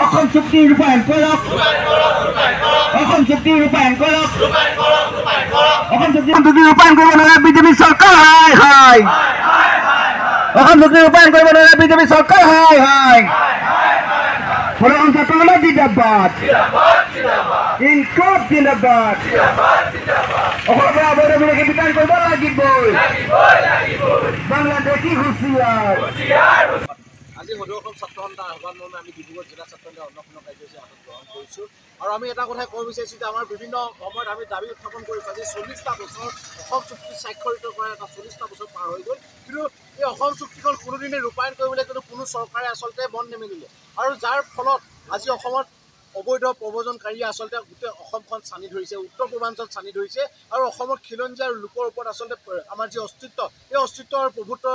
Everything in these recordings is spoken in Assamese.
অসম চুক্তি ৰূপায়ণ কৰক অসম চুক্তি ৰূপায়ণ কৰক অসম চুক্তি ৰূপায়ণ কৰিব নোৱাৰা বিজেপি চৰকাৰ হাই হাই অসম চুক্তি ৰূপায়ণ কৰিব নোৱাৰা বিজেপি চৰকাৰ হাই হাই ফলন ছাত্ৰসকলে জিন্দাবাদ ইনকলাব জিন্দাবাদ অসমৰ পৰা অবৈধ বিদেশী বিতাড়ন কৰিব লাগিবই বাংলাদেশী হুঁচিয়াৰ আজি সদৌ অসম ছাত্ৰ সন্থাৰ আহ্বান মৰ্মে আমি ডিব্ৰুগড় জিলা ছাত্ৰ সন্থাৰ অন্নপূৰ্ণ কাৰ্যসূচী হাতত গ্ৰহণ কৰিছোঁ আৰু আমি এটা কথাই ক'ব বিচাৰিছোঁ যে আমাৰ বিভিন্ন সময়ত আমি দাবী উত্থাপন কৰিছোঁ আজি 40টা বছৰ অসম চুক্তি স্বাক্ষৰিত কৰা এটা 40টা বছৰ পাৰ হৈ গ'ল কিন্তু এই অসম চুক্তিখন কোনোদিনে ৰূপায়ণ কৰিবলৈ কোনো চৰকাৰে আচলতে মন নিমিলিলে আৰু যাৰ ফলত আজি অসমত অবৈধ প্ৰব্ৰজনকাৰীয়ে আচলতে গোটেই অসমখন ছানি ধৰিছে উত্তৰ পূৰ্বাঞ্চল ছানি ধৰিছে আৰু অসমৰ খিলঞ্জীয়া লোকৰ ওপৰত আচলতে আমাৰ যি অস্তিত্ব এই অস্তিত্বৰ প্ৰভুত্ব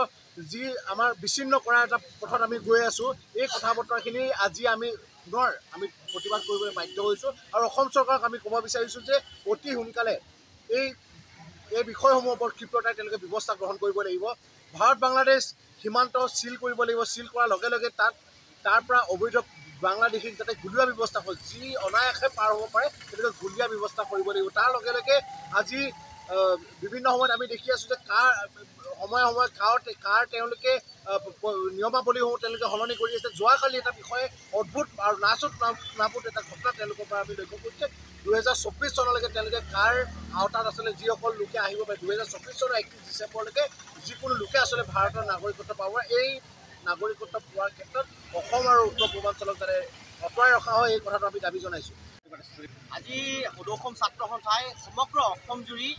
যি আমাৰ বিচ্ছিন্ন কৰা এটা পথত আমি গৈ আছোঁ এই কথা বতৰাখিনি আজি আমি পুনৰ আমি প্ৰতিবাদ কৰিবলৈ বাধ্য হৈছোঁ আৰু অসম চৰকাৰক আমি ক'ব বিচাৰিছোঁ যে অতি সোনকালে এই বিষয়সমূহৰ ওপৰত ক্ষিপ্ৰতাৰে তেওঁলোকে ব্যৱস্থা গ্ৰহণ কৰিব লাগিব ভাৰত বাংলাদেশ সীমান্ত চিল কৰিব লাগিব চিল কৰাৰ লগে লগে তাৰ পৰা অবৈধ বাংলাদেশীক যাতে গুলীয়া ব্যৱস্থা হয় যি অনায়াসে পাৰ হ'ব পাৰে তেওঁলোকে গুলীয়া ব্যৱস্থা কৰিব লাগিব তাৰ লগে লগে আজি বিভিন্ন সময়ত আমি দেখি আছোঁ যে সময়ে সময়ে কাৰ তেওঁলোকে নিয়মাৱলীসমূহ তেওঁলোকে সলনি কৰি আছে যোৱাকালি এটা বিষয়ে অদ্ভুত আৰু নাপুত এটা ঘটনা তেওঁলোকৰ পৰা আমি লক্ষ্য কৰিছোঁ 2024 চনলৈকে তেওঁলোকে কাৰ আওতাত আচলতে যিসকল লোকে আহিব পাৰে 2024 চনৰ 31 ডিচেম্বৰলৈকে যিকোনো লোকে আচলতে ভাৰতৰ নাগৰিকত্ব পাব এই নাগৰিকত্ব পোৱাৰ ক্ষেত্ৰত অসম আৰু উত্তৰ পূৰ্বাঞ্চলক যাতে আঁতৰাই ৰখা হয় এই কথাটো আমি দাবী জনাইছোঁ আজি সদৌ অসম ছাত্ৰ সন্থাই সমগ্ৰ অসম জুৰি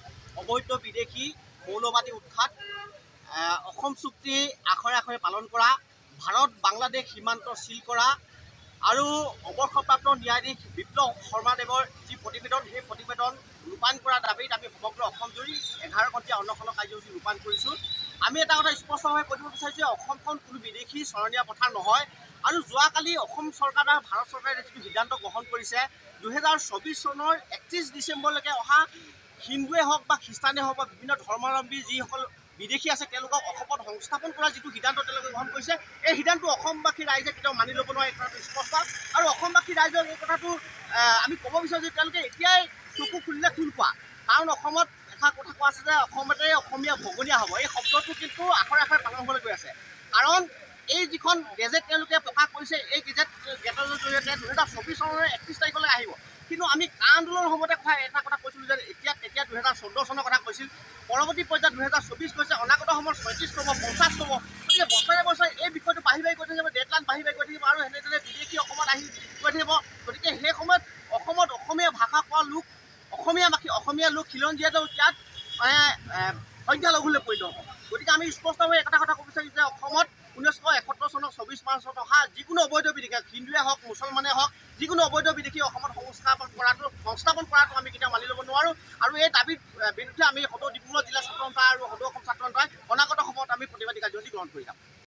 অবৈধ বিদেশী মৌলবাদী উৎখাত অসম চুক্তি আখৰে আখৰে পালন কৰা ভাৰত বাংলাদেশ সীমান্ত চিল কৰা আৰু অৱসৰপ্ৰাপ্ত ন্যায়াধীশ বিপ্লৱ শৰ্মাদেৱৰ যি প্ৰতিবেদন সেই প্ৰতিবেদন ৰূপায়ণ কৰাৰ দাবীত আমি সমগ্ৰ অসম জুৰি 11 ঘণ্টীয়া অন্নশন কাৰ্যসূচী ৰূপায়ণ কৰিছোঁ আমি এটা কথা স্পষ্টভাৱে কৈ দিব বিচাৰিছোঁ যে অসমখন কোনো বিদেশী চৰণীয়া পথাৰ নহয় আৰু যোৱাকালি অসম চৰকাৰ বা ভাৰত চৰকাৰে যিটো সিদ্ধান্ত গ্ৰহণ কৰিছে 2024 চনৰ 31 ডিচেম্বৰলৈকে অহা হিন্দুৱে হওক বা খ্ৰীষ্টানে হওক বা বিভিন্ন ধৰ্মাৱলম্বী যিসকল বিদেশী আছে তেওঁলোকক অসমত সংস্থাপন কৰা যিটো সিদ্ধান্ত তেওঁলোকে গ্ৰহণ কৰিছে এই সিদ্ধান্ত অসমবাসী ৰাইজে কেতিয়াও মানি ল'ব নোৱাৰে এই কথাটো স্পষ্ট আৰু অসমবাসী ৰাইজক এই কথাটো আমি ক'ব বিচাৰোঁ যে তেওঁলোকে এতিয়াই চকু খুলিলে খোল পোৱা কাৰণ অসমত এষাৰ কথা কোৱা আছে যে অসমতে অসমীয়া ভগনীয়া হ'ব এই শব্দটো কিন্তু আখৰে আখৰে পালন হ'বলৈ গৈ আছে কাৰণ এই যিখন গেজেট তেওঁলোকে প্ৰকাশ কৰিছে এই গেজেটৰ জৰিয়তে 2024 চনৰ 31 তাৰিখলৈ আহিব কিন্তু আমি আন্দোলনৰ সময়তে এটা কথা কৈছিলোঁ যে তেতিয়া 2014 চনৰ কথা কৈছিল পৰৱৰ্তী পৰ্যায়ত 2024 কৈছে অনাগত সময়ত 36 ক'ব 50 ক'ব গতিকে বছৰে বছৰে এই বিষয়টো বাঢ়ি গৈ থাকিব ডেডলাইন বাঢ়ি গৈ থাকিব আৰু সেনেদৰে বিদেশী অসমত আহি গৈ থাকিব গতিকে সেই সময়ত অসমত অসমীয়া ভাষা কোৱা লোক অসমীয়া লোক খিলঞ্জীয়াটো ইয়াত সংখ্যালঘুলৈ পৰিণত হ'ব গতিকে আমি স্পষ্টভাৱে এটা কথা ক'ব বিচাৰিছোঁ যে অসমত 1971 চনৰ 24 মাৰ্চত অহা যিকোনো অবৈধ বিদেশী হিন্দুৱে হওক মুছলমানে হওক যিকোনো অবৈধ বিদেশী অসমত সংস্থাপন কৰাটো আমি কেতিয়াও মানি ল'ব নোৱাৰোঁ আৰু এই দাবীৰ বিৰুদ্ধে আমি সদৌ ডিব্ৰুগড় জিলা ছাত্ৰ সন্থা আৰু সদৌ অসম ছাত্ৰ সন্থাই অনাগত সময়ত আমি প্ৰতিবাদী কাৰ্যসূচী গ্ৰহণ কৰি যাম।